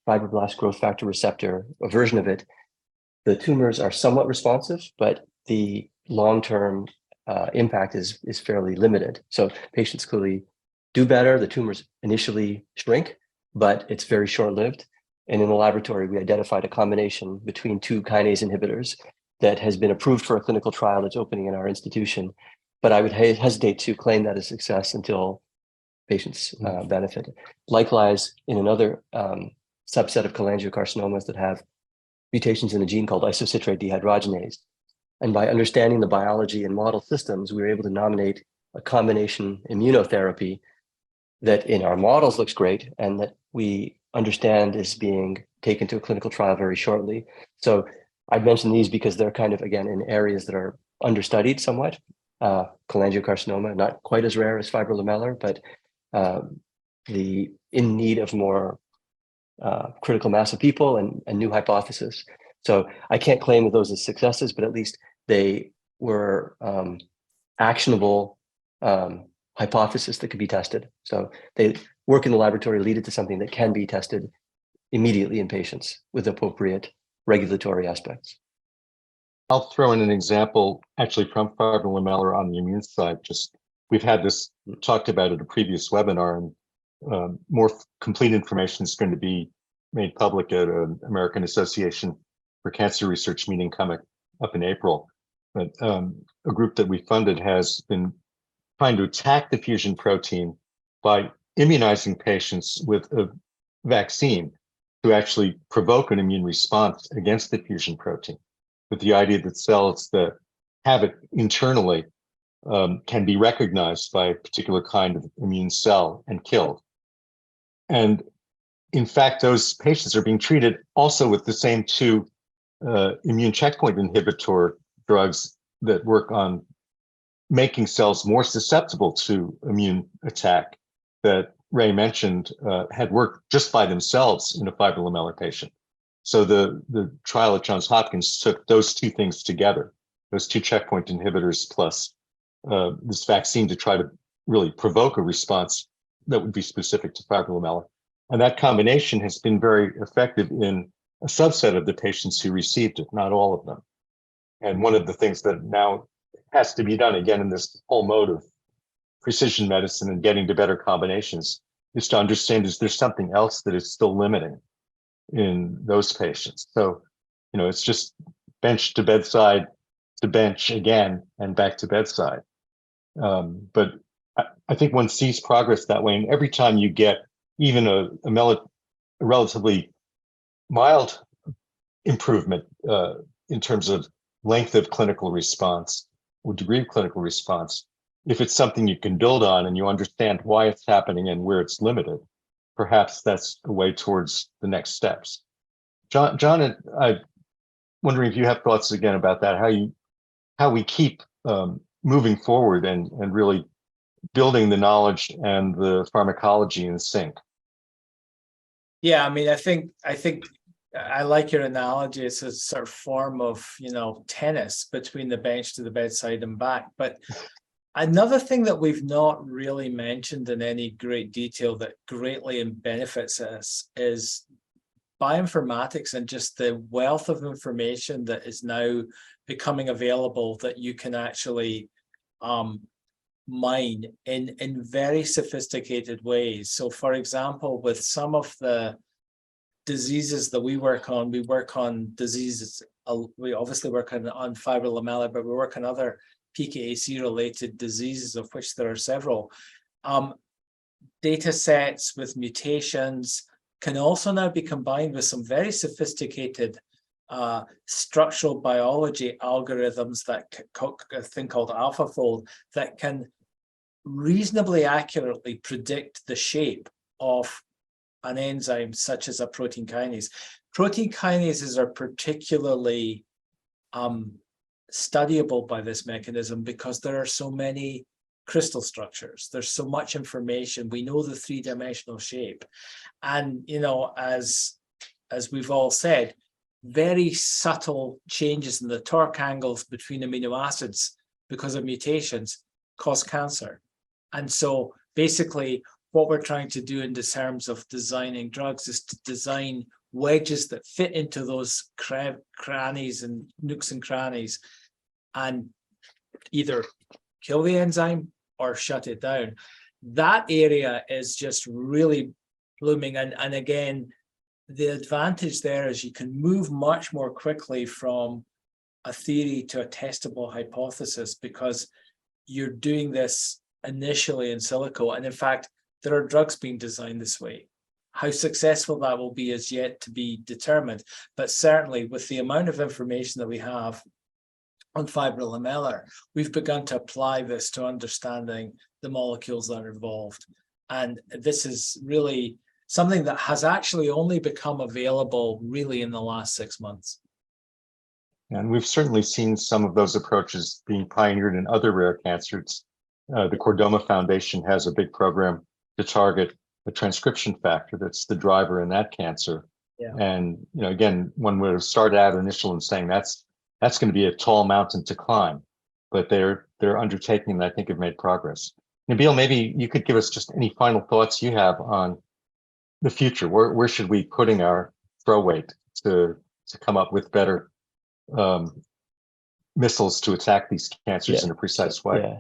fibroblast growth factor receptor, a version of it, the tumors are somewhat responsive, but the long-term impact is fairly limited. So patients clearly do better. The tumors initially shrink, but it's very short-lived. And in the laboratory, we identified a combination between two kinase inhibitors that has been approved for a clinical trial that's opening in our institution. But I would hesitate to claim that as success until patients benefit. Likewise, in another subset of cholangiocarcinomas that have mutations in a gene called isocitrate dehydrogenase. And by understanding the biology in model systems, we were able to nominate a combination immunotherapy that in our models looks great and that we understand is being taken to a clinical trial very shortly. So I mentioned these because they're kind of, again, in areas that are understudied somewhat. Cholangiocarcinoma, not quite as rare as fibrolamellar, but in need of more critical mass of people and new hypothesis. So I can't claim that those are successes, but at least they were actionable hypothesis that could be tested. So they work in the laboratory, lead it to something that can be tested immediately in patients with appropriate regulatory aspects. I'll throw in an example actually from fibrolamellar on the immune side. We've had this talked about at a previous webinar, and more complete information is going to be made public at an American Association for Cancer Research meeting coming up in April. But a group that we funded has been trying to attack the fusion protein by immunizing patients with a vaccine to actually provoke an immune response against the fusion protein, with the idea that cells that have it internally can be recognized by a particular kind of immune cell and killed. And in fact, those patients are being treated also with the same two immune checkpoint inhibitor drugs that work on making cells more susceptible to immune attack that Ray mentioned had worked just by themselves in a fibrolamellar patient. So the trial at Johns Hopkins took those two things together, those two checkpoint inhibitors plus this vaccine to try to really provoke a response that would be specific to fibrolamellar. And that combination has been very effective in a subset of the patients who received it, not all of them. And one of the things that now has to be done again in this whole mode of precision medicine and getting to better combinations is to understand, is there something else that is still limiting in those patients? So, it's just bench to bedside to bench again and back to bedside. But I think one sees progress that way. And every time you get even a relatively mild improvement in terms of length of clinical response or degree of clinical response, if it's something you can build on and you understand why it's happening and where it's limited, perhaps that's the way towards the next steps. John, I'm wondering if you have thoughts again about that, how we keep moving forward and really building the knowledge and the pharmacology in sync. Yeah, I mean, I think I like your analogy. It's a sort of form of, tennis between the bench to the bedside and back. But another thing that we've not really mentioned in any great detail that greatly benefits us is bioinformatics and just the wealth of information that is now becoming available that you can actually mine in very sophisticated ways. So for example, with some of the diseases that we work on diseases, we obviously work on fibrolamellar, but we work on other PKAC related diseases, of which there are several. Data sets with mutations can also now be combined with some very sophisticated structural biology algorithms, that a thing called AlphaFold, that can reasonably accurately predict the shape of an enzyme such as a protein kinase. Protein kinases are particularly studyable by this mechanism because there are so many crystal structures. There's so much information. We know the three-dimensional shape. And, as we've all said, very subtle changes in the torque angles between amino acids because of mutations cause cancer. And so basically what we're trying to do in terms of designing drugs is to design wedges that fit into those crannies and nooks and crannies and either kill the enzyme or shut it down. That area is just really blooming. And again, the advantage there is you can move much more quickly from a theory to a testable hypothesis because you're doing this initially in silico. And in fact, there are drugs being designed this way. How successful that will be is yet to be determined. But certainly with the amount of information that we have on fibrolamellar, we've begun to apply this to understanding the molecules that are involved. And this is really something that has actually only become available really in the last 6 months. And we've certainly seen some of those approaches being pioneered in other rare cancers. The Cordoma Foundation has a big program to target the transcription factor that's the driver in that cancer. Yeah. And again, one would have started out initially in saying that's going to be a tall mountain to climb, but they're undertaking and I think have made progress. Nabeel, maybe you could give us just any final thoughts you have on the future. Where should we putting our throw weight to come up with better missiles to attack these cancers in a precise way? Yeah.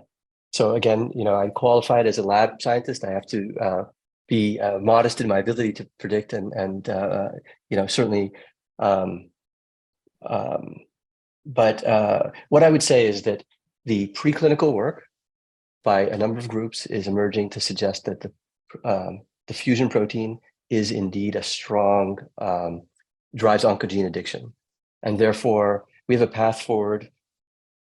So again, I'm qualified as a lab scientist. I have to be modest in my ability to predict and certainly. But what I would say is that the preclinical work by a number of groups is emerging to suggest that the fusion protein is indeed a strong drives oncogene addiction, and therefore we have a path forward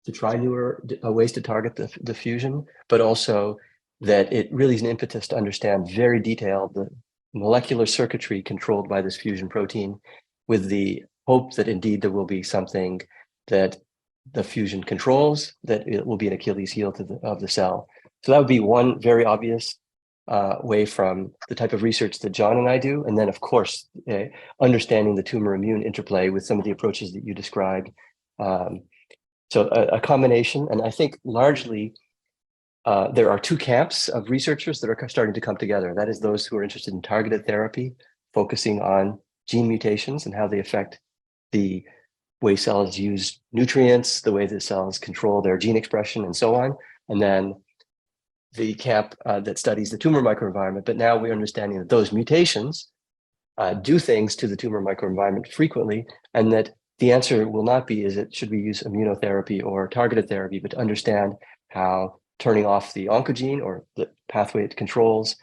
to try newer ways to target the fusion, but also that it really is an impetus to understand very detailed the molecular circuitry controlled by this fusion protein, with the hope that indeed there will be something that the fusion controls, that it will be an Achilles heel of the cell. So that would be one very obvious way from the type of research that John and I do. And then, of course, understanding the tumor immune interplay with some of the approaches that you described. So a combination, and I think largely there are two camps of researchers that are starting to come together. That is those who are interested in targeted therapy, focusing on gene mutations and how they affect the way cells use nutrients, the way that cells control their gene expression, and so on. And then the camp that studies the tumor microenvironment. But now we're understanding that those mutations do things to the tumor microenvironment frequently, and that the answer will not be, should we use immunotherapy or targeted therapy, but to understand how turning off the oncogene or the pathway it controls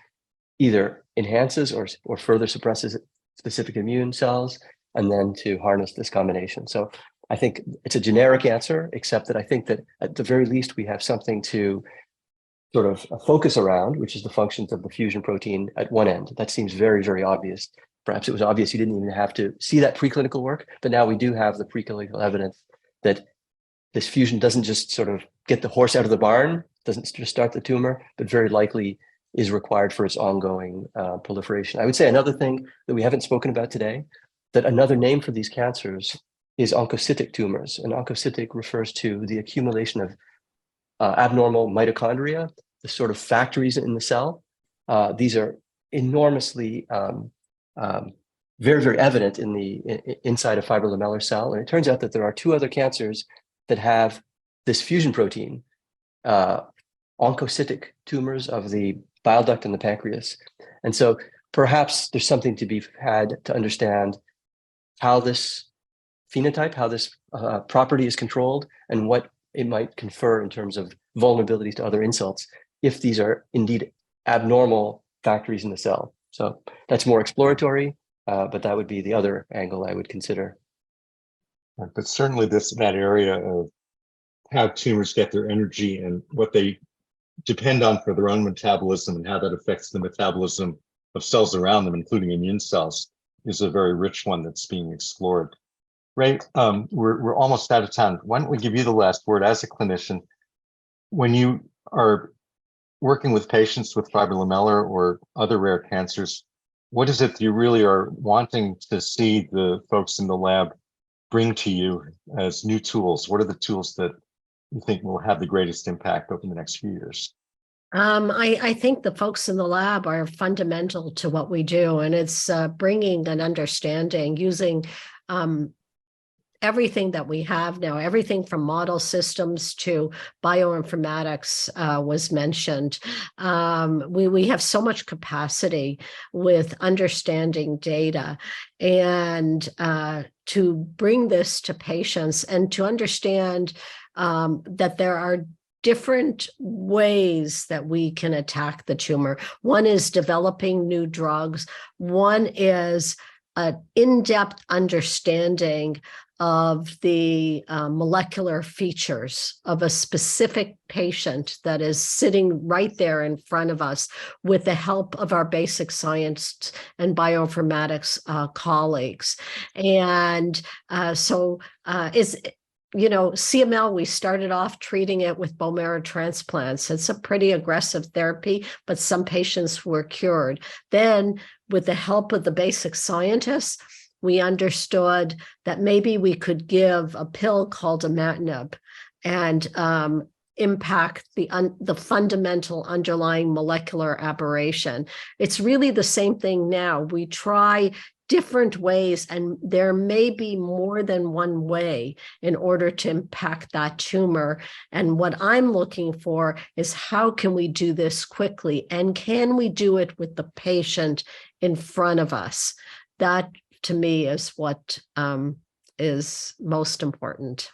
either enhances or further suppresses specific immune cells, and then to harness this combination. So I think it's a generic answer, except that I think that at the very least, we have something to sort of focus around, which is the functions of the fusion protein at one end. That seems very, very obvious. Perhaps it was obvious you didn't even have to see that preclinical work, but now we do have the preclinical evidence that this fusion doesn't just sort of get the horse out of the barn, doesn't just start the tumor, but very likely is required for its ongoing proliferation. I would say another thing that we haven't spoken about today, that another name for these cancers is oncocytic tumors. And oncocytic refers to the accumulation of abnormal mitochondria, the sort of factories in the cell. These are enormously very, very evident in the inside of fibrolamellar cell. And it turns out that there are two other cancers that have this fusion protein, oncocytic tumors of the bile duct and the pancreas. And so perhaps there's something to be had to understand how this phenotype, how this property is controlled, and what it might confer in terms of vulnerabilities to other insults, if these are indeed abnormal factories in the cell. So that's more exploratory, but that would be the other angle I would consider. But certainly that area of how tumors get their energy and what they depend on for their own metabolism and how that affects the metabolism of cells around them, including immune cells, is a very rich one that's being explored. Ray, we're almost out of time. Why don't we give you the last word as a clinician? When you are working with patients with fibrolamellar or other rare cancers, what is it that you really are wanting to see the folks in the lab bring to you as new tools? What are the tools that you think will have the greatest impact over the next few years? I think the folks in the lab are fundamental to what we do, and it's bringing an understanding using everything that we have now, everything from model systems to bioinformatics was mentioned. We have so much capacity with understanding data, and to bring this to patients and to understand that there are different ways that we can attack the tumor. One is developing new drugs. One is an in-depth understanding of the molecular features of a specific patient that is sitting right there in front of us with the help of our basic science and bioinformatics colleagues. And CML, we started off treating it with bone marrow transplants. It's a pretty aggressive therapy, but some patients were cured. Then, with the help of the basic scientists, we understood that maybe we could give a pill called imatinib and impact the fundamental underlying molecular aberration. It's really the same thing now. We try different ways, and there may be more than one way in order to impact that tumor. And what I'm looking for is, how can we do this quickly? And can we do it with the patient in front of us? That, to me, is what is most important.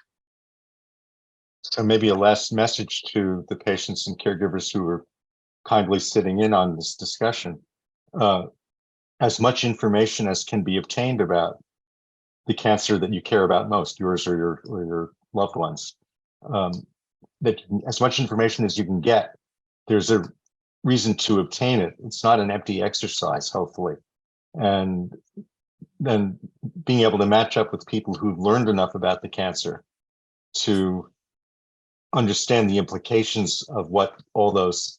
So maybe a last message to the patients and caregivers who are kindly sitting in on this discussion. As much information as can be obtained about the cancer that you care about most, yours or your loved ones. As much information as you can get, there's a reason to obtain it. It's not an empty exercise, hopefully. And then being able to match up with people who've learned enough about the cancer to understand the implications of what all those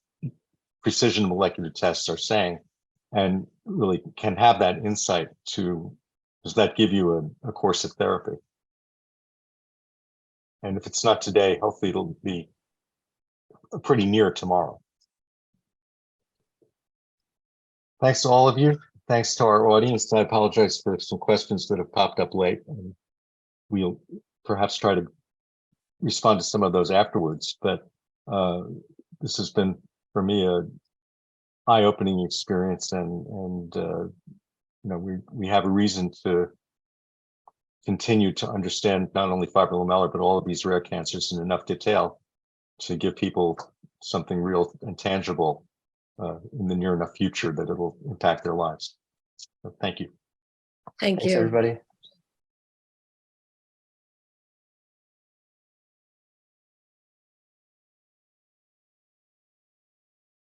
precision molecular tests are saying, and really can have that insight to, does that give you a course of therapy? And if it's not today, hopefully it'll be pretty near tomorrow. Thanks to all of you. Thanks to our audience. I apologize for some questions that have popped up late, and we'll perhaps try to respond to some of those afterwards. But this has been, for me, a eye-opening experience, and we have a reason to continue to understand not only fibrolamellar but all of these rare cancers in enough detail to give people something real and tangible in the near enough future that it will impact their lives. So thank you. Thanks, everybody.